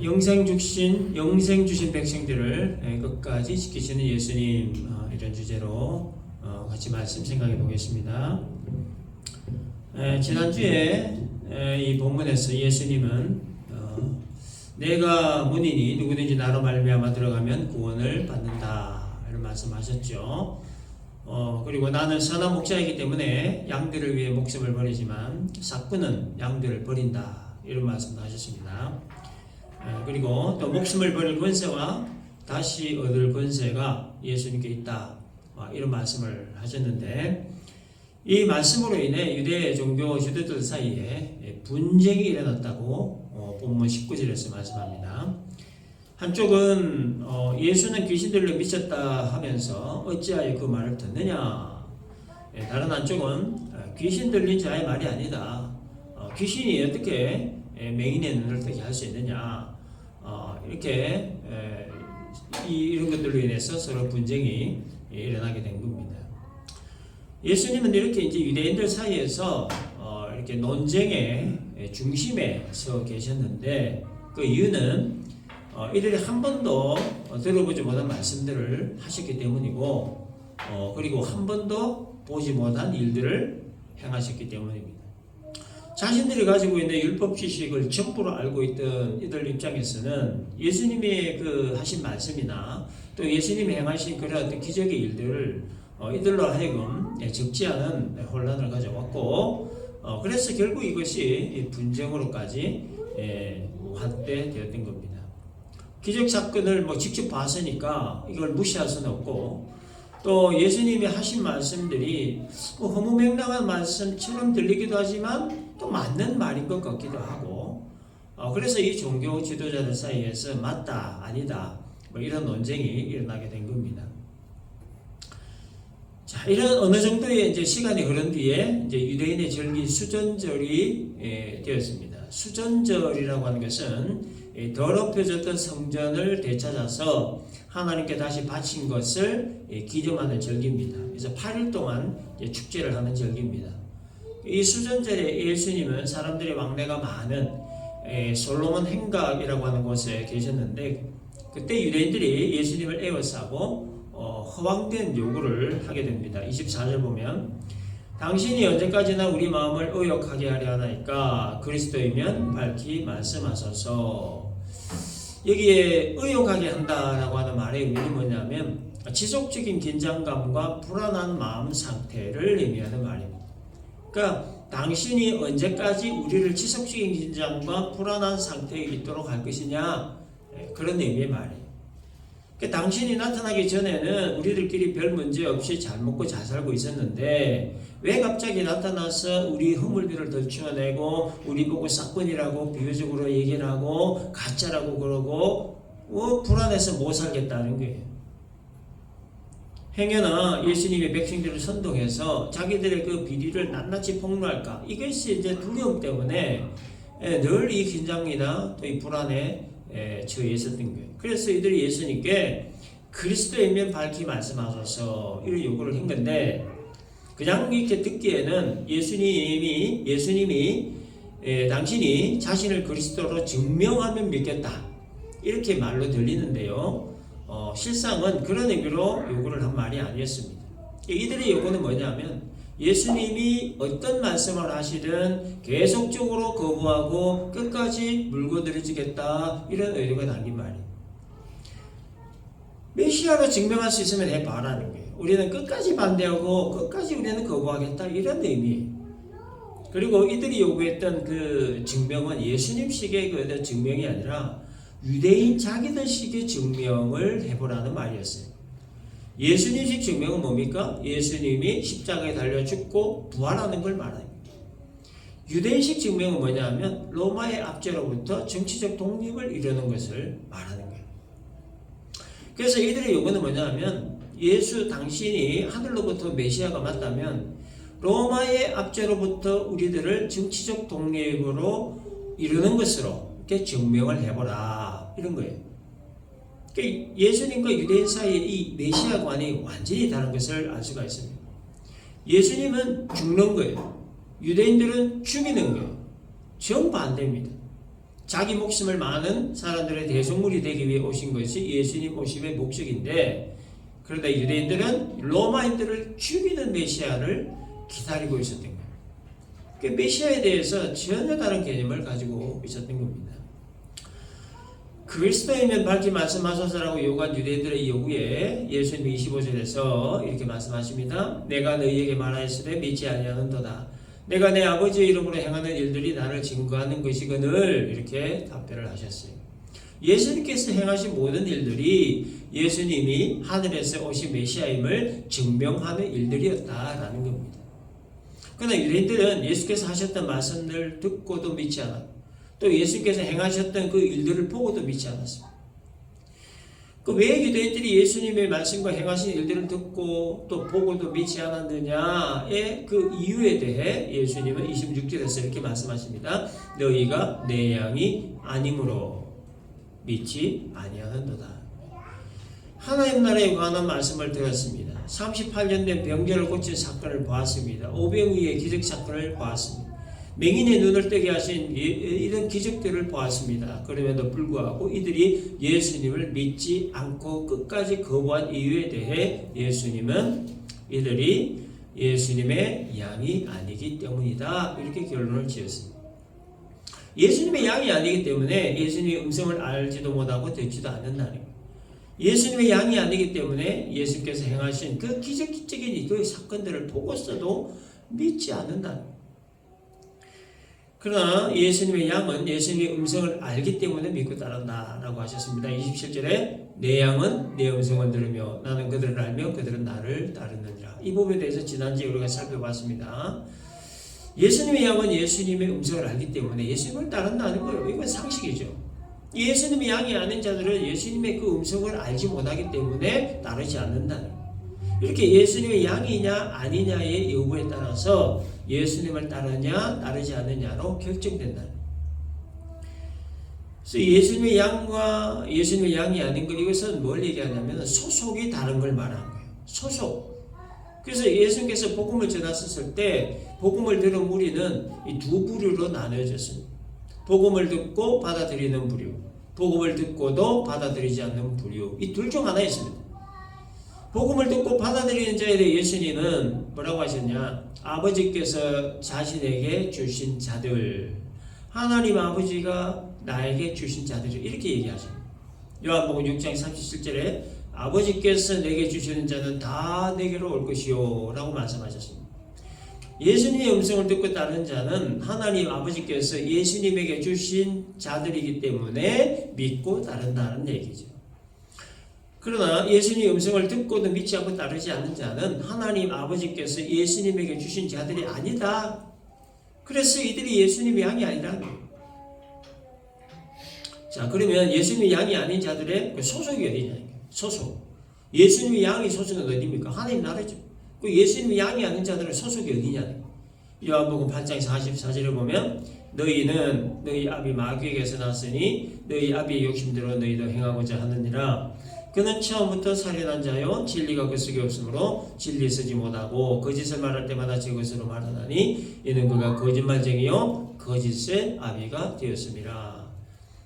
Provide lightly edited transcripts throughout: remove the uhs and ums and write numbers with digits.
영생 주신 백성들을 끝까지 지키시는 예수님, 이런 주제로 같이 말씀 생각해 보겠습니다. 지난주에 이 본문에서 예수님은 내가 문이니 누구든지 나로 말미암아 들어가면 구원을 받는다 이런 말씀하셨죠. 그리고 나는 선한 목자이기 때문에 양들을 위해 목숨을 버리지만 삭부는 양들을 버린다 이런 말씀도 하셨습니다. 그리고 또 목숨을 버릴 권세와 다시 얻을 권세가 예수님께 있다 이런 말씀을 하셨는데, 이 말씀으로 인해 유대 종교 지도자들 사이에 분쟁이 일어났다고 본문 19절에서 말씀합니다. 한쪽은 예수는 귀신들로 미쳤다 하면서 어찌하여 그 말을 듣느냐, 다른 한쪽은 귀신 들린 자의 말이 아니다, 귀신이 어떻게 맹인의 눈을 뜨게 할 수 있느냐, 이렇게 이런 것들로 인해서 서로 분쟁이 일어나게 된 겁니다. 예수님은 이렇게 이제 유대인들 사이에서 이렇게 논쟁의 중심에 서 계셨는데, 그 이유는 이들이 한 번도 들어보지 못한 말씀들을 하셨기 때문이고, 그리고 한 번도 보지 못한 일들을 행하셨기 때문입니다. 자신들이 가지고 있는 율법 지식을 전부로 알고 있던 이들 입장에서는 예수님의 그 하신 말씀이나 또 예수님이 행하신 그런 어떤 기적의 일들을 이들로 하여금 적지 않은 혼란을 가져왔고, 그래서 결국 이것이 분쟁으로까지 확대되었던 겁니다. 기적 사건을 직접 봤으니까 이걸 무시할 수는 없고, 또 예수님이 하신 말씀들이 허무맹랑한 말씀처럼 들리기도 하지만 또 맞는 말인 것 같기도 하고, 그래서 이 종교 지도자들 사이에서 맞다 아니다 이런 논쟁이 일어나게 된 겁니다. 자, 이런 어느 정도의 이제 시간이 흐른 뒤에 이제 유대인의 절기 수전절이 되었습니다. 수전절이라고 하는 것은 더럽혀졌던 성전을 되찾아서 하나님께 다시 바친 것을 기념하는 절기입니다. 그래서 8일 동안 축제를 하는 절기입니다. 이 수전절에 예수님은 사람들의 왕래가 많은 솔로몬 행각이라고 하는 곳에 계셨는데, 그때 유대인들이 예수님을 에워싸고 허황된 요구를 하게 됩니다. 24절 보면 당신이 언제까지나 우리 마음을 의욕하게 하려 하나이까 그리스도이면 밝히 말씀하소서. 여기에 의욕하게 한다라고 하는 말의 의미는 뭐냐면 지속적인 긴장감과 불안한 마음 상태를 의미하는 말입니다. 그러니까 당신이 언제까지 우리를 지속적인 긴장과 불안한 상태에 있도록 할 것이냐, 그런 의미의 말이에요. 그러니까 당신이 나타나기 전에는 우리들끼리 별 문제 없이 잘 먹고 잘 살고 있었는데 왜 갑자기 나타나서 우리 허물들을 덜치워내고 우리 보고 싹군이라고 비유적으로 얘기를 하고 가짜라고 그러고 불안해서 못 살겠다는 거예요. 행여나 예수님의 백성들을 선동해서 자기들의 그 비리를 낱낱이 폭로할까, 이것이 이제 두려움 때문에 늘 이 긴장이나 또 이 불안에 처해 있었던 거예요. 그래서 이들이 예수님께 그리스도이면 밝히 말씀하소서 이런 요구를 한 건데, 그냥 이렇게 듣기에는 예수님이 당신이 자신을 그리스도로 증명하면 믿겠다 이렇게 말로 들리는데요, 실상은 그런 의미로 요구를 한 말이 아니었습니다. 이들의 요구는 뭐냐면 예수님이 어떤 말씀을 하시든 계속적으로 거부하고 끝까지 물고 늘어지겠다 이런 의도가 담긴 말이에요. 메시아로 증명할 수 있으면 해봐라는 거예요. 우리는 끝까지 반대하고 끝까지 우리는 거부하겠다 이런 의미예요. 그리고 이들이 요구했던 그 증명은 예수님식의 그 증명이 아니라 유대인 자기들식의 증명을 해보라는 말이었어요. 예수님식 증명은 뭡니까? 예수님이 십자가에 달려 죽고 부활하는 걸 말합니다. 유대인식 증명은 뭐냐면 로마의 압제로부터 정치적 독립을 이루는 것을 말하는 거예요. 그래서 이들의 요구는 뭐냐면 당신이 하늘로부터 메시아가 맞다면 로마의 압제로부터 우리들을 정치적 독립으로 이루는 것으로 이렇게 증명을 해보라 이런 거예요. 예수님과 유대인 사이의 이 메시아관이 완전히 다른 것을 알 수가 있습니다. 예수님은 죽는 거예요. 유대인들은 죽이는 거예요. 정반대입니다. 자기 목숨을 많은 사람들의 대속물이 되기 위해 오신 것이 예수님 오심의 목적인데, 그러다 유대인들은 로마인들을 죽이는 메시아를 기다리고 있었던 거예요. 그 메시아에 대해서 전혀 다른 개념을 가지고 있었던 겁니다. 그리스도이면 밝히 말씀하소서라고 요구한 유대인들의 요구에 예수님이 25절에서 이렇게 말씀하십니다. 내가 너희에게 말하였으되 믿지 아니하는도다. 내가 내 아버지의 이름으로 행하는 일들이 나를 증거하는 것이거늘. 이렇게 답변을 하셨어요. 예수님께서 행하신 모든 일들이 예수님이 하늘에서 오신 메시아임을 증명하는 일들이었다라는 겁니다. 그러나 유대인들은 예수께서 하셨던 말씀을 듣고도 믿지 않았고, 또 예수께서 행하셨던 그 일들을 보고도 믿지 않았습니다. 왜 유대인들이 예수님의 말씀과 행하신 일들을 듣고 또 보고도 믿지 않았느냐의 그 이유에 대해 예수님은 26절에서 이렇게 말씀하십니다. 너희가 내 양이 아니므로 믿지 아니하는도다. 하나님 나라에 관한 말씀을 들었습니다. 38년 된 병자를 고친 사건을 보았습니다. 오병이의 기적 사건을 보았습니다. 맹인의 눈을 뜨게 하신 이런 기적들을 보았습니다. 그럼에도 불구하고 이들이 예수님을 믿지 않고 끝까지 거부한 이유에 대해 예수님은 이들이 예수님의 양이 아니기 때문이다, 이렇게 결론을 지었습니다. 예수님의 양이 아니기 때문에 예수님의 음성을 알지도 못하고 듣지도 않는다는 거예요. 예수님의 양이 아니기 때문에 예수께서 행하신 그 기적적인 그 사건들을 보고서도 믿지 않는다는 거예요. 그러나 예수님의 양은 예수님의 음성을 알기 때문에 믿고 따른다 라고 하셨습니다. 27절에 내 양은 내 음성을 들으며 나는 그들을 알며 그들은 나를 따르느니라. 이 부분에 대해서 지난주에 우리가 살펴봤습니다. 예수님의 양은 예수님의 음성을 알기 때문에 예수님을 따른다는 거예요. 이건 상식이죠. 예수님의 양이 아닌 자들은 예수님의 그 음성을 알지 못하기 때문에 따르지 않는다는 거예요. 이렇게 예수님의 양이냐 아니냐의 여부에 따라서 예수님을 따르냐 따르지 않느냐로 결정된다. 그래서 예수님의 양과 예수님의 양이 아닌 것, 이것은 뭘 얘기하냐면 소속이 다른 걸 말하는 거예요. 소속. 그래서 예수님께서 복음을 전하셨을 때 복음을 들은 무리는 이 두 부류로 나누어졌습니다. 복음을 듣고 받아들이는 부류, 복음을 듣고도 받아들이지 않는 부류, 이 둘 중 하나였습니다. 복음을 듣고 받아들이는 자에 대해 예수님은 뭐라고 하셨냐? 아버지께서 자신에게 주신 자들, 하나님 아버지가 나에게 주신 자들, 이렇게 얘기하십니다. 요한복음 6장 37절에 아버지께서 내게 주시는 자는 다 내게로 올 것이요 라고 말씀하셨습니다. 예수님의 음성을 듣고 따르는 자는 하나님 아버지께서 예수님에게 주신 자들이기 때문에 믿고 따른다는 얘기죠. 그러나 예수님의 음성을 듣고도 믿지 않고 따르지 않는 자는 하나님 아버지께서 예수님에게 주신 자들이 아니다. 그래서 이들이 예수님의 양이 아니라는 거예요. 자, 그러면 예수님의 양이 아닌 자들의 소속이 어디냐? 소속. 예수님의 양이 소속은 어디입니까? 하나님 나라죠. 그 예수님의 양이 아닌 자들의 소속이 어디냐? 요한복음 8장 44절을 보면 너희는 너희 아비 마귀에게서 났으니 너희 아비의 욕심대로 너희도 행하고자 하느니라. 그는 처음부터 살인한 자요 진리가 그 속에 없으므로 진리 쓰지 못하고 거짓을 말할 때마다 제 것으로 말하나니 이는 그가 거짓말쟁이요 거짓의 아비가 되었습니다.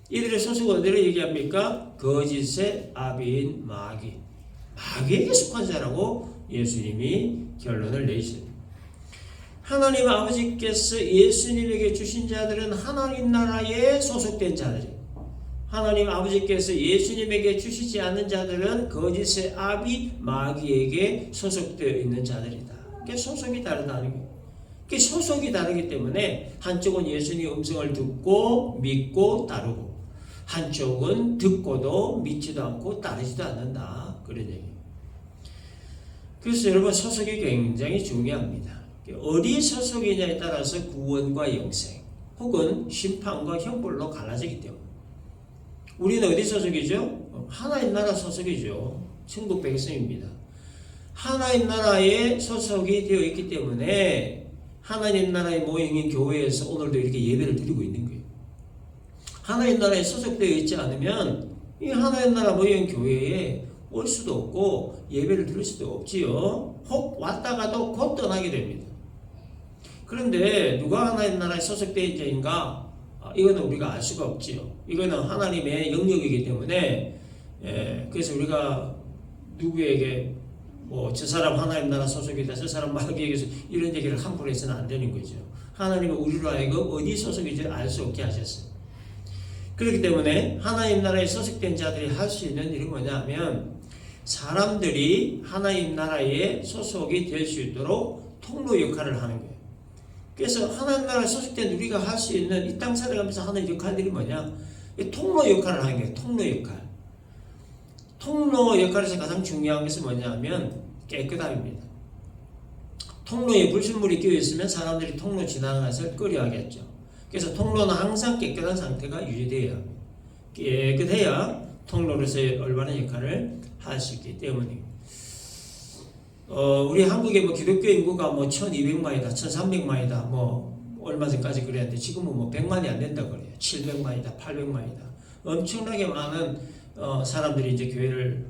이들의 소속은 어디를 얘기합니까? 거짓의 아비인 마귀, 마귀에게 속한 자라고 예수님이 결론을 내셨습니다. 하나님 아버지께서 예수님에게 주신 자들은 하나님 나라에 소속된 자들이에요. 하나님 아버지께서 예수님에게 주시지 않는 자들은 거짓의 아비 마귀에게 소속되어 있는 자들이다. 그게 소속이 다르다는 거예요. 그게 소속이 다르기 때문에 한쪽은 예수님의 음성을 듣고 믿고 따르고, 한쪽은 듣고도 믿지도 않고 따르지도 않는다. 그런 얘기예요. 그래서 여러분, 소속이 굉장히 중요합니다. 어디 소속이냐에 따라서 구원과 영생 혹은 심판과 형벌로 갈라지기 때문에, 우리는 어디 소속이죠? 하나님 나라 소속이죠. 천국 백성입니다. 하나님 나라에 소속이 되어 있기 때문에 하나님 나라의 모형인 교회에서 오늘도 이렇게 예배를 드리고 있는 거예요. 하나님 나라에 소속되어 있지 않으면 이 하나님 나라 모형 교회에 올 수도 없고 예배를 드릴 수도 없지요. 혹 왔다가도 곧 떠나게 됩니다. 그런데 누가 하나님 나라에 소속되어 있는가? 이거는 우리가 알 수가 없지요. 이거는 하나님의 영역이기 때문에 그래서 우리가 누구에게 뭐 저 사람 하나님 나라 소속이다, 저 사람 마귀에게서 이런 얘기를 함부로 해서는 안 되는 거죠. 하나님은 우리로 하여금 어디 소속인지 알 수 없게 하셨어요. 그렇기 때문에 하나님 나라에 소속된 자들이 할 수 있는 일은 뭐냐면 사람들이 하나님 나라에 소속이 될 수 있도록 통로 역할을 하는 거예요. 그래서 하나님 나라에 소속된 우리가 할 수 있는 이 땅 살아가면서 하는 역할들이 뭐냐? 통로 역할을 하는 거예요. 통로 역할. 통로 역할에서 가장 중요한 것은 뭐냐면 깨끗함입니다. 통로에 불순물이 끼어 있으면 사람들이 통로 지나가는 것을 꺼려하겠죠. 그래서 통로는 항상 깨끗한 상태가 유지되어야 합니다. 깨끗해야 통로로서의 올바른 역할을 할 수 있기 때문입니다. 우리 한국의 뭐 기독교 인구가 뭐 1200만이다, 1300만이다, 뭐 얼마 전까지 그랬는데 지금은 뭐 100만이 안 된다 그래요. 700만이다, 800만이다. 엄청나게 많은 사람들이 이제 교회를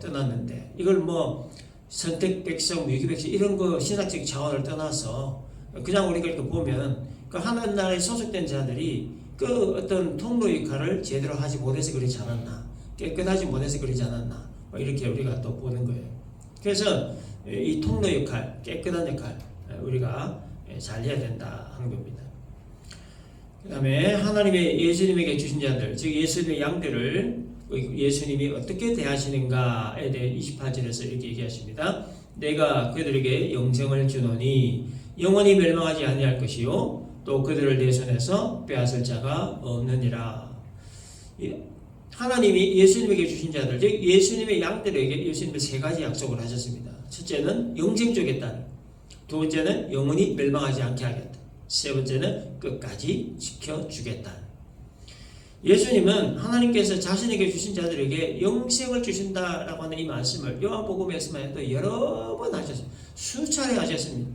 떠났는데 이걸 뭐 선택 백성, 위기 백성 이런 거 신학적 차원을 떠나서 그냥 우리가 이렇게 보면 그 하나님 나라에 소속된 자들이 그 어떤 통로 역할을 제대로 하지 못해서 그러지 않았나, 깨끗하지 못해서 그러지 않았나, 뭐 이렇게 우리가 또 보는 거예요. 그래서 이 통로 역할, 깨끗한 역할 우리가 잘 해야 된다 하는 겁니다. 그 다음에 하나님의 예수님에게 주신 자들, 즉 예수님의 양들을 예수님이 어떻게 대하시는가에 대해 28절에서 이렇게 얘기하십니다. 내가 그들에게 영생을 주노니 영원히 멸망하지 아니할 것이요 또 그들을 내 손에서 빼앗을 자가 없느니라. 하나님이 예수님에게 주신 자들, 즉 예수님의 양들에게 예수님이 세 가지 약속을 하셨습니다. 첫째는 영생 주겠다. 두 번째는 영원히 멸망하지 않게 하겠다. 세 번째는 끝까지 지켜주겠다. 예수님은 하나님께서 자신에게 주신 자들에게 영생을 주신다라고 하는 이 말씀을 요한복음에서만 해도 여러 번 하셨습니다. 수차례 하셨습니다.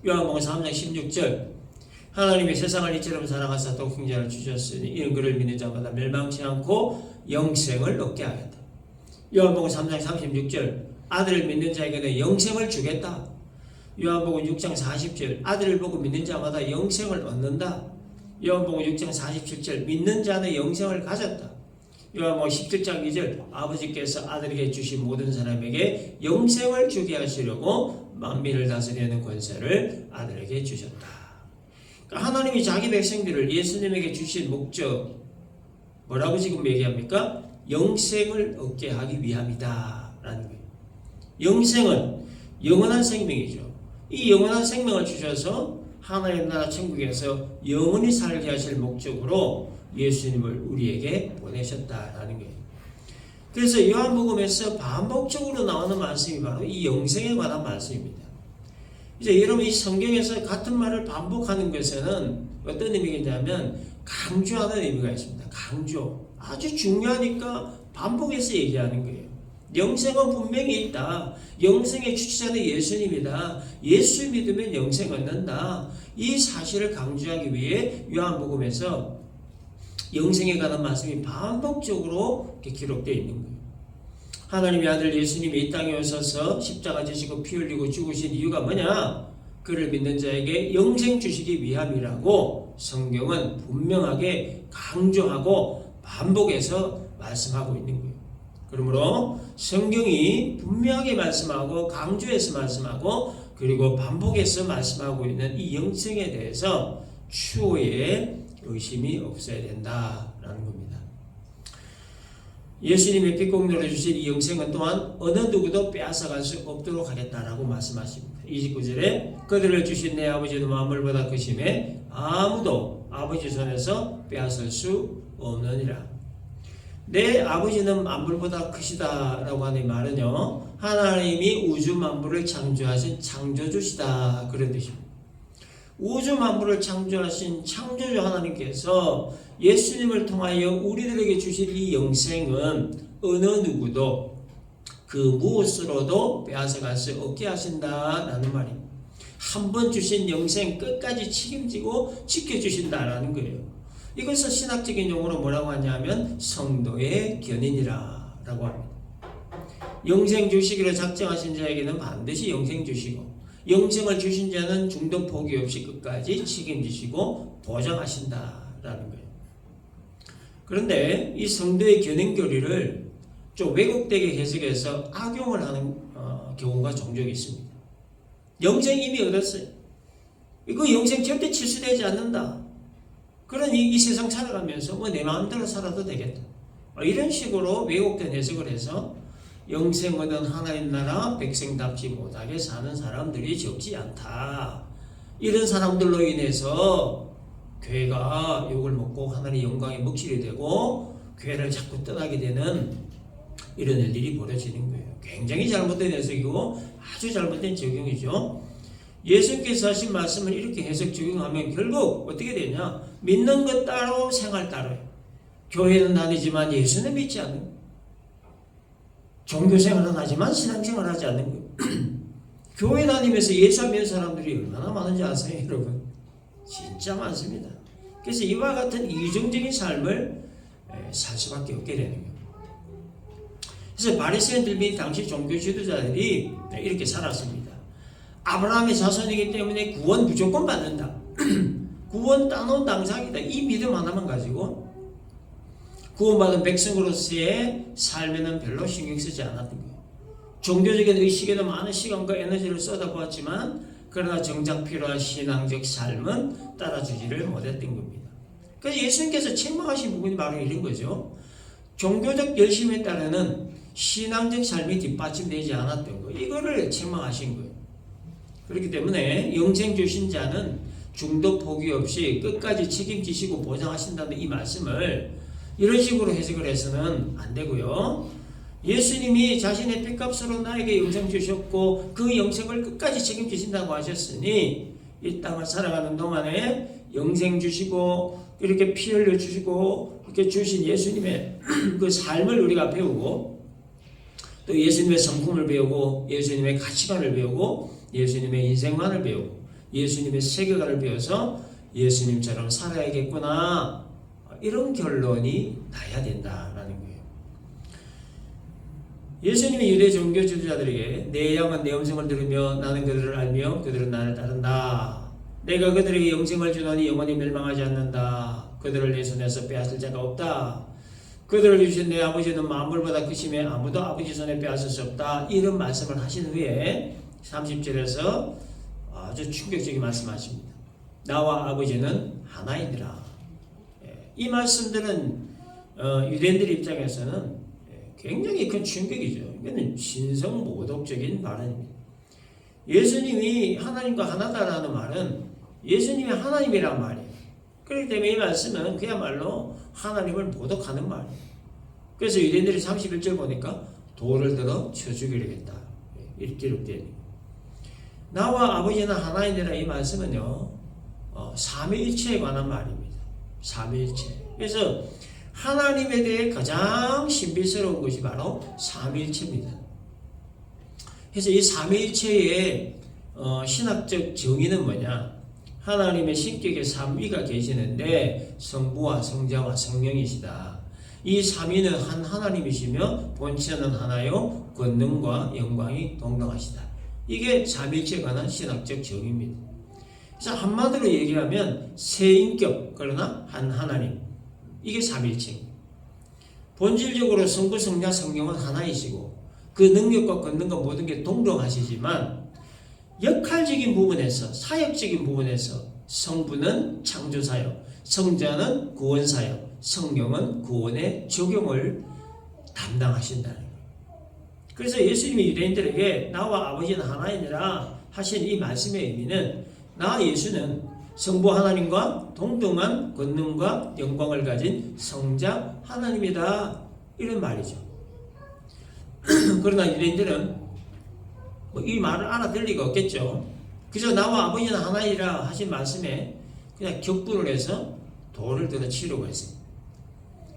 요한복음 3장 16절 하나님이 세상을 이처럼 사랑하사 독생자를 주셨으니 이는 그를 믿는 자마다 멸망치 않고 영생을 얻게 하겠다. 요한복음 3장 36절 아들을 믿는 자에게는 영생을 주겠다. 요한복음 6장 40절 아들을 보고 믿는 자마다 영생을 얻는다. 요한복음 6장 47절 믿는 자는 영생을 가졌다. 요한복음 17장 2절 아버지께서 아들에게 주신 모든 사람에게 영생을 주게 하시려고 만민을 다스리는 권세를 아들에게 주셨다. 그러니까 하나님이 자기 백성들을 예수님에게 주신 목적 뭐라고 지금 얘기합니까? 영생을 얻게 하기 위함이다 라는 거예요. 영생은 영원한 생명이죠. 이 영원한 생명을 주셔서 하나님 나라 천국에서 영원히 살게 하실 목적으로 예수님을 우리에게 보내셨다라는 거예요. 그래서 요한복음에서 반복적으로 나오는 말씀이 바로 이 영생에 관한 말씀입니다. 이제 여러분 이 성경에서 같은 말을 반복하는 것에는 어떤 의미겠냐면 강조하는 의미가 있습니다. 강조. 아주 중요하니까 반복해서 얘기하는 거예요. 영생은 분명히 있다. 영생의 주체자는 예수님이다. 예수 믿으면 영생 얻는다. 이 사실을 강조하기 위해 요한복음에서 영생에 관한 말씀이 반복적으로 기록되어 있는 거예요. 하나님의 아들 예수님이 이 땅에 오셔서 십자가 지시고 피 흘리고 죽으신 이유가 뭐냐? 그를 믿는 자에게 영생 주시기 위함이라고 성경은 분명하게 강조하고 반복해서 말씀하고 있는 거예요. 그러므로 성경이 분명하게 말씀하고 강조해서 말씀하고 그리고 반복해서 말씀하고 있는 이 영생에 대해서 추후에 의심이 없어야 된다라는 겁니다. 예수님의 피공로로 주신 이 영생은 또한 어느 누구도 빼앗아갈 수 없도록 하겠다라고 말씀하십니다. 29절에 그들을 주신 내 아버지는 만물보다 크심에 아무도 아버지 손에서 빼앗을 수 없느니라. 내 아버지는 만물보다 크시다라고 하는 말은요, 하나님이 우주 만물을 창조하신 창조주시다 그런 뜻입니다. 우주 만물을 창조하신 창조주 하나님께서 예수님을 통하여 우리들에게 주신 이 영생은 어느 누구도 그 무엇으로도 빼앗아갈 수 없게 하신다라는 말입니다. 한 번 주신 영생 끝까지 책임지고 지켜주신다라는 거예요. 이것을 신학적인 용어로 뭐라고 하냐면 성도의 견인이라고 합니다. 영생 주시기로 작정하신 자에게는 반드시 영생 주시고 영생을 주신 자는 중도 포기 없이 끝까지 책임지시고 보장하신다라는 거예요. 그런데 이 성도의 견인교리를 좀 왜곡되게 해석해서 악용을 하는 경우가 종종 있습니다. 영생 이미 얻었어요. 이거 영생 절대 취소되지 않는다. 그러니 이 세상 살아가면서 뭐 내 마음대로 살아도 되겠다. 이런 식으로 왜곡된 해석을 해서 영생 얻은 하나님 나라 백성답지 못하게 사는 사람들이 적지 않다. 이런 사람들로 인해서 교회가 욕을 먹고 하나님의 영광의 묵실이 되고 교회를 자꾸 떠나게 되는 이런 일들이 벌어지는 거예요. 굉장히 잘못된 해석이고 아주 잘못된 적용이죠. 예수님께서 하신 말씀을 이렇게 해석 적용하면 결국 어떻게 되냐? 믿는 것 따로 생활 따로예요. 교회는 다니지만 예수는 믿지 않는 거예요. 종교생활은 하지만 신앙생활을 하지 않는 거예요. 교회 다니면서 예수 안 믿는 사람들이 얼마나 많은지 아세요, 여러분? 진짜 많습니다. 그래서 이와 같은 이중적인 삶을 살 수밖에 없게 되는 거예요. 그래서 바리새인들 및 당시 종교 지도자들이 이렇게 살았습니다. 아브라함의 자손이기 때문에 구원 무조건 받는다. 구원 따놓은 당상이다. 이 믿음 하나만 가지고 구원받은 백성으로서의 삶에는 별로 신경 쓰지 않았던 거예요. 종교적인 의식에도 많은 시간과 에너지를 쏟아부었지만 그러나 정작 필요한 신앙적 삶은 따라주지를 못했던 겁니다. 그래서 예수님께서 책망하신 부분이 바로 이런 거죠. 종교적 열심에 따르는 신앙적 삶이 뒷받침되지 않았던 거, 이거를 책망하신 거예요. 그렇기 때문에 영생 주신 자는 중도 포기 없이 끝까지 책임지시고 보장하신다는 이 말씀을 이런 식으로 해석을 해서는 안 되고요. 예수님이 자신의 핏값으로 나에게 영생 주셨고 그 영생을 끝까지 책임지신다고 하셨으니 이 땅을 살아가는 동안에 영생 주시고 이렇게 피 흘려 주시고 이렇게 주신 예수님의 그 삶을 우리가 배우고 또 예수님의 성품을 배우고 예수님의 가치관을 배우고 예수님의 인생관을 배우고 예수님의 세계관을 배워서 예수님처럼 살아야겠구나, 이런 결론이 나야 된다라는 거예요. 예수님이 유대 종교 지도자들에게 내 양은 내 음성을 들으며 나는 그들을 알며 그들은 나를 따른다. 내가 그들에게 영생을 주노니 영원히 멸망하지 않는다. 그들을 내 손에서 빼앗을 자가 없다. 그들을 주신 내 아버지는 만물보다 크심에 아무도 아버지 손에 빼앗을 수 없다. 이런 말씀을 하신 후에 30절에서 아주 충격적인 말씀하십니다. 나와 아버지는 하나이니라. 이 말씀들은 유대인들 입장에서는 굉장히 큰 충격이죠. 이거는 신성모독적인 발언입니다. 예수님이 하나님과 하나다라는 말은 예수님이 하나님이란 말이에요. 그렇기 때문에 이 말씀은 그야말로 하나님을 모독하는 말이에요. 그래서 유대인들이 31절 보니까 돌을 들어 쳐 죽이려겠다, 이렇게 기록되어 있는 거예요. 나와 아버지는 하나이니라, 이 말씀은요 삼위일체에 관한 말입니다. 삼위일체. 그래서 하나님에 대해 가장 신비스러운 것이 바로 삼위일체입니다. 그래서 이 삼위일체의 신학적 정의는 뭐냐? 하나님의 신격의 삼위가 계시는데 성부와 성자와 성령이시다. 이 삼위는 한 하나님이시며 본체는 하나요 권능과 영광이 동등하시다. 이게 삼위일체에 관한 신학적 정의입니다. 그래서 한마디로 얘기하면 세 인격, 그러나 한 하나님, 이게 삼위일체입니다. 본질적으로 성부, 성자, 성령은 하나이시고 그 능력과 권능과 모든 게 동등하시지만 역할적인 부분에서, 사역적인 부분에서 성부는 창조사역, 성자는 구원사역, 성령은 구원의 적용을 담당하신다는 거예요. 그래서 예수님이 유대인들에게 나와 아버지는 하나이니라 하신 이 말씀의 의미는 나 예수는 성부 하나님과 동등한 권능과 영광을 가진 성자 하나님이다, 이런 말이죠. 그러나 유대인들은 이 말을 알아들 리가 없겠죠. 그저 나와 아버지는 하나이라 하신 말씀에 그냥 격분을 해서 돌을 들어 치려고 했습니다.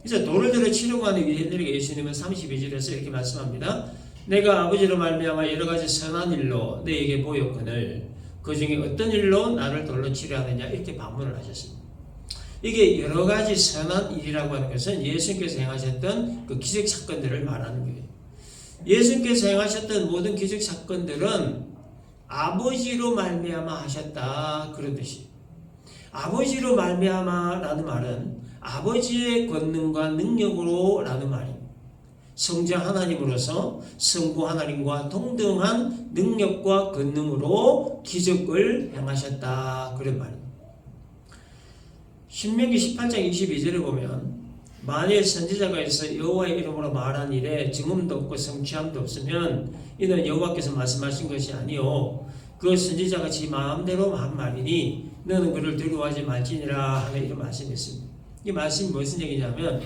그래서 돌을 들어 치려고 하는 유대인들에게 예수님은 32절에서 이렇게 말씀합니다. 내가 아버지로 말미암아 여러 가지 선한 일로 너에게 보였거늘 그 중에 어떤 일로 나를 돌로 치려 하느냐, 이렇게 반문을 하셨습니다. 이게 여러 가지 선한 일이라고 하는 것은 예수님께서 행하셨던 그 기적 사건들을 말하는 거예요. 예수님께서 행하셨던 모든 기적 사건들은 아버지로 말미암아 하셨다 그런 뜻이. 아버지로 말미암아라는 말은 아버지의 권능과 능력으로 라는 말입니다. 성자 하나님으로서 성부 하나님과 동등한 능력과 권능으로 기적을 행하셨다 그런 말입니다. 신명기 18장 22절에 보면 만일 선지자가 있어 여호와의 이름으로 말한 일에 증언도 없고 성취함도 없으면 이는 여호와께서 말씀하신 것이 아니요 그 선지자가 지 마음대로 한 말이니 너는 그를 두려워하지 말지니라 하는 이런 말씀이 있습니다. 이 말씀이 무슨 얘기냐면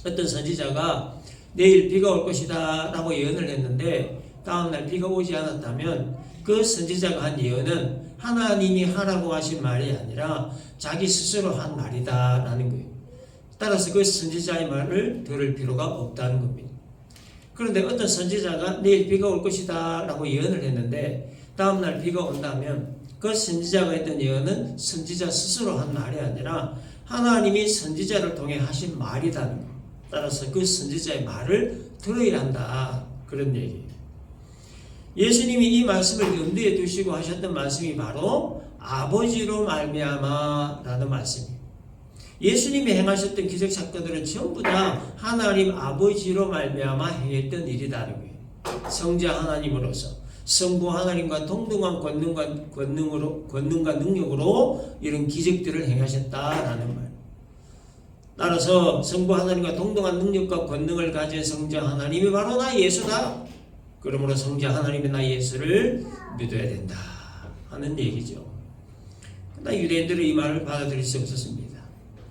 어떤 선지자가 내일 비가 올 것이다 라고 예언을 했는데 다음날 비가 오지 않았다면 그 선지자가 한 예언은 하나님이 하라고 하신 말이 아니라 자기 스스로 한 말이다 라는 거예요. 따라서 그 선지자의 말을 들을 필요가 없다는 겁니다. 그런데 어떤 선지자가 내일 비가 올 것이다 라고 예언을 했는데 다음날 비가 온다면 그 선지자가 했던 예언은 선지자 스스로 한 말이 아니라 하나님이 선지자를 통해 하신 말이다는 거예요. 따라서 그 선지자의 말을 들어야 한다 그런 얘기예요. 예수님이 이 말씀을 염두에 두시고 하셨던 말씀이 바로 아버지로 말미암아 라는 말씀이에요. 예수님이 행하셨던 기적 사건들은 전부 다 하나님 아버지로 말미암아 행했던 일이라는 거예요. 성자 하나님으로서 성부 하나님과 동등한 권능과 능력으로 이런 기적들을 행하셨다라는 말. 따라서 성부 하나님과 동등한 능력과 권능을 가진 성자 하나님이 바로 나 예수다. 그러므로 성자 하나님의 나 예수를 믿어야 된다 하는 얘기죠. 그러나 유대인들은 이 말을 받아들일 수 없었습니다.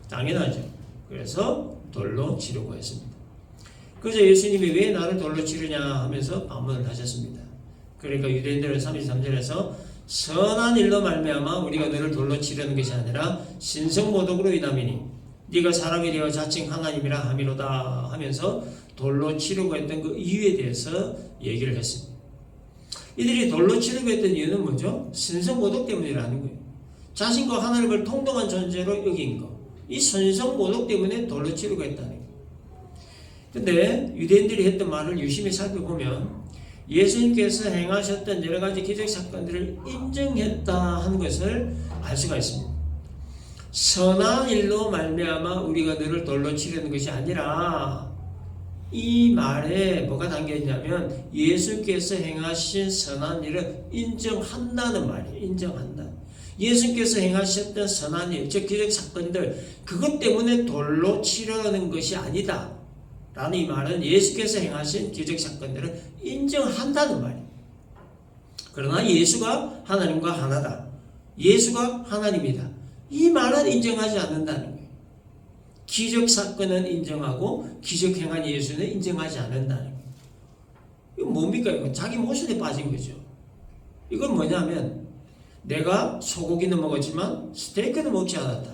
당연하죠. 그래서 돌로 치려고 했습니다. 그래서 예수님이 왜 나를 돌로 치르냐 하면서 반문을 하셨습니다. 그러니까 유대인들은 33절에서 선한 일로 말미암아 우리가 너를 돌로 치려는 것이 아니라 신성모독으로 인함이니 네가 사람이 되어 자칭 하나님이라 함이로다 하면서 돌로 치려고 했던 그 이유에 대해서 얘기를 했습니다. 이들이 돌로 치려고 했던 이유는 뭐죠? 신성모독 때문이라는 거예요. 자신과 하나님을 동등한 존재로 여긴 것. 이 신성모독 때문에 돌로 치려고 했다는 거예요. 근데 유대인들이 했던 말을 유심히 살펴보면 예수님께서 행하셨던 여러 가지 기적 사건들을 인정했다 하는 것을 알 수가 있습니다. 선한 일로 말미암아 우리가 너를 돌로 치려는 것이 아니라 이 말에 뭐가 담겨 있냐면 예수께서 행하신 선한 일을 인정한다는 말이에요. 인정한다. 예수께서 행하셨던 선한 일, 즉 기적 사건들 그것 때문에 돌로 치려는 것이 아니다. 라는 이 말은 예수께서 행하신 기적 사건들을 인정한다는 말이에요. 그러나 예수가 하나님과 하나다. 예수가 하나님이다. 이 말은 인정하지 않는다는 거예요. 기적 사건은 인정하고 기적 행한 예수는 인정하지 않는다는 거예요. 이건 뭡니까? 이건 자기 모순에 빠진 거죠. 이건 뭐냐면 내가 소고기는 먹었지만 스테이크는 먹지 않았다.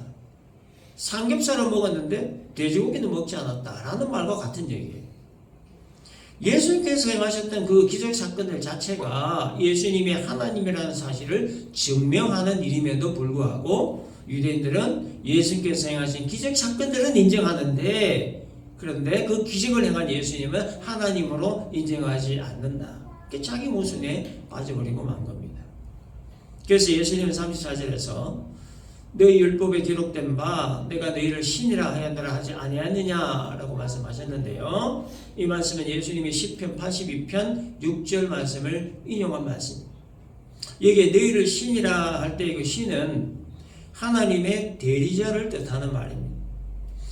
삼겹살은 먹었는데 돼지고기는 먹지 않았다 라는 말과 같은 얘기예요. 예수님께서 행하셨던 그 기적 사건들 자체가 예수님이 하나님이라는 사실을 증명하는 일임에도 불구하고 유대인들은 예수님께서 행하신 기적 사건들은 인정하는데 그런데 그 기적을 행한 예수님은 하나님으로 인정하지 않는다. 자기 모순에 빠져버리고 만 겁니다. 그래서 예수님은 34절에서 너희 율법에 기록된 바 내가 너희를 신이라 하였느라 하지 아니하느냐라고 말씀하셨는데요. 이 말씀은 예수님이 시편 82편 6절 말씀을 인용한 말씀입니다. 여기에 너희를 신이라 할 때 그 신은 하나님의 대리자를 뜻하는 말입니다.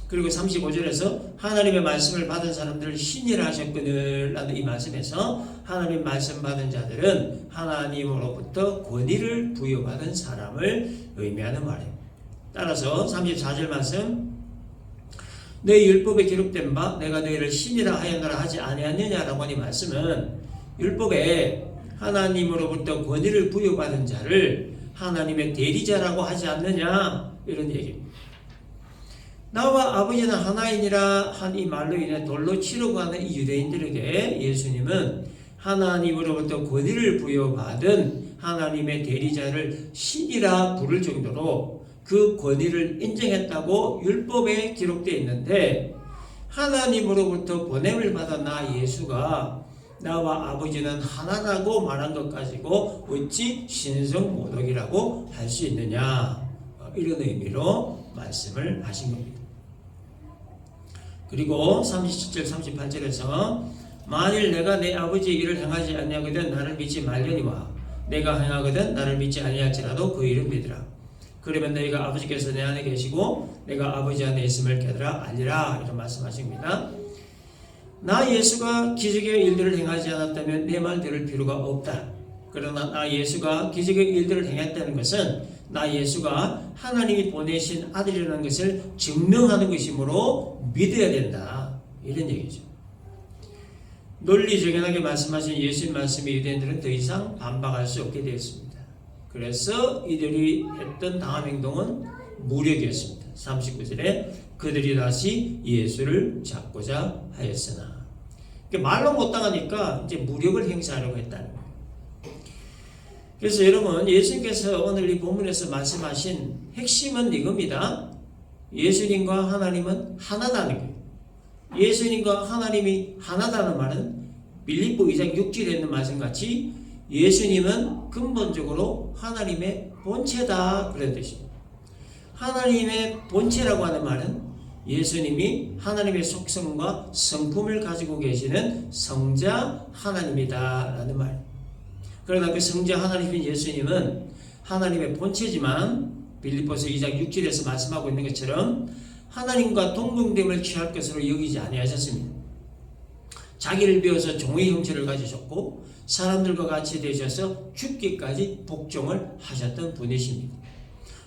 그리고 35절에서 하나님의 말씀을 받은 사람들을 신이라 하셨거늘 라는 이 말씀에서 하나님 말씀 받은 자들은 하나님으로부터 권위를 부여받은 사람을 의미하는 말입니다. 따라서 34절 말씀 너희 율법에 기록된 바 내가 너희를 신이라 하였느라 하지 아니하느냐라고 하는 이 말씀은 율법에 하나님으로부터 권위를 부여받은 자를 하나님의 대리자라고 하지 않느냐 이런 얘기입니다. 나와 아버지는 하나이니라 한 이 말로 인해 돌로 치려고 하는 이 유대인들에게 예수님은 하나님으로부터 권위를 부여받은 하나님의 대리자를 신이라 부를 정도로 그 권위를 인정했다고 율법에 기록되어 있는데 하나님으로부터 보냄을 받은 나 예수가 나와 아버지는 하나라고 말한 것 가지고 어찌 신성모독이라고 할 수 있느냐, 이런 의미로 말씀을 하신 겁니다. 그리고 37절 38절에서 만일 내가 내 아버지의 일을 행하지 아니하거든 나를 믿지 말려니와 내가 행하거든 나를 믿지 아니할지라도 그 일을 믿으라. 그러면 너희가 아버지께서 내 안에 계시고 내가 아버지 안에 있음을 깨달아 알리라, 이런 말씀하십니다. 나 예수가 기적의 일들을 행하지 않았다면 내 말 들을 필요가 없다. 그러나 나 예수가 기적의 일들을 행했다는 것은 나 예수가 하나님이 보내신 아들이라는 것을 증명하는 것이므로 믿어야 된다, 이런 얘기죠. 논리정연하게 말씀하신 예수님 말씀에 유대인들은 더 이상 반박할 수 없게 되었습니다. 그래서 이들이 했던 다음 행동은 무력이었습니다. 39절에 그들이 다시 예수를 잡고자 하였으나, 말로 못 당하니까 이제 무력을 행사하려고 했다는 거예요. 그래서 여러분, 예수님께서 오늘 이 본문에서 말씀하신 핵심은 이겁니다. 예수님과 하나님은 하나다는 거예요. 예수님과 하나님이 하나다는 말은 빌립보 2장 6절에 있는 말씀같이 예수님은 근본적으로 하나님의 본체다, 그런 뜻입니다. 하나님의 본체라고 하는 말은 예수님이 하나님의 속성과 성품을 가지고 계시는 성자 하나님이다 라는 말. 그러나 그 성자 하나님인 예수님은 하나님의 본체지만 빌립보서 2장 6절에서 말씀하고 있는 것처럼 하나님과 동등됨을 취할 것으로 여기지 아니하셨습니다. 자기를 비워서 종의 형체를 가지셨고 사람들과 같이 되셔서 죽기까지 복종을 하셨던 분이십니다.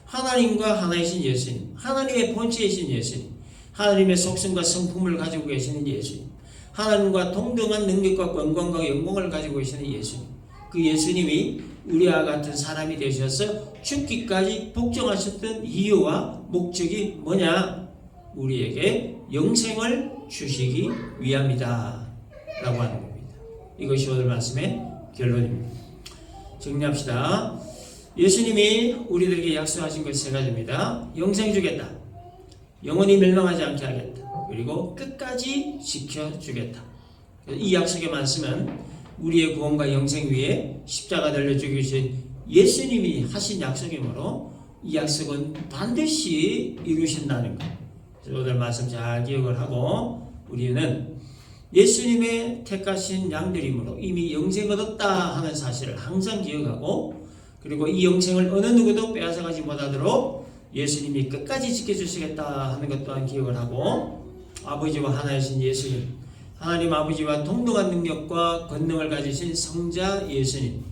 하나님과 하나이신 예수님, 하나님의 본체이신 예수님, 하나님의 속성과 성품을 가지고 계시는 예수님, 하나님과 동등한 능력과 권능과 영광을 가지고 계시는 예수님, 그 예수님이 우리와 같은 사람이 되셔서 죽기까지 복종하셨던 이유와 목적이 뭐냐? 우리에게 영생을 주시기 위함이다 라고 하는 겁니다. 이것이 오늘 말씀의 결론입니다. 정리합시다. 예수님이 우리들에게 약속하신 것 세 가지입니다. 영생 주겠다, 영원히 멸망하지 않게 하겠다, 그리고 끝까지 지켜주겠다. 이 약속의 말씀은 우리의 구원과 영생 위에 십자가 달려 죽으신 예수님이 하신 약속이므로 이 약속은 반드시 이루신다는 것. 오늘 말씀 잘 기억을 하고 우리는 예수님의 택하신 양들이므로 이미 영생을 얻었다 하는 사실을 항상 기억하고, 그리고 이 영생을 어느 누구도 빼앗아가지 못하도록 예수님이 끝까지 지켜주시겠다 하는 것 또한 기억을 하고, 아버지와 하나이신 예수님, 하나님 아버지와 동등한 능력과 권능을 가지신 성자 예수님,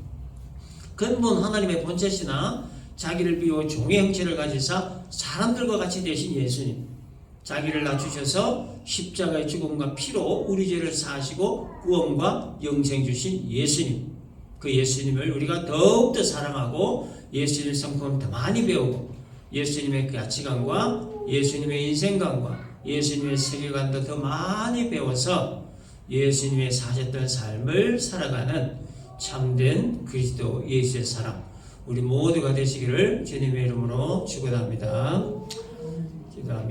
근본 하나님의 본체시나 자기를 비워 종의 형체를 가지사 사람들과 같이 되신 예수님, 자기를 낮추셔서 십자가의 죽음과 피로 우리 죄를 사하시고 구원과 영생 주신 예수님, 그 예수님을 우리가 더욱더 사랑하고 예수님의 성품을 더 많이 배우고 예수님의 가치관과 예수님의 인생관과 예수님의 세계관도 더 많이 배워서 예수님의 사셨던 삶을 살아가는 참된 그리스도 예수의 사람, 우리 모두가 되시기를 주님의 이름으로 축원합니다. 기도합니다.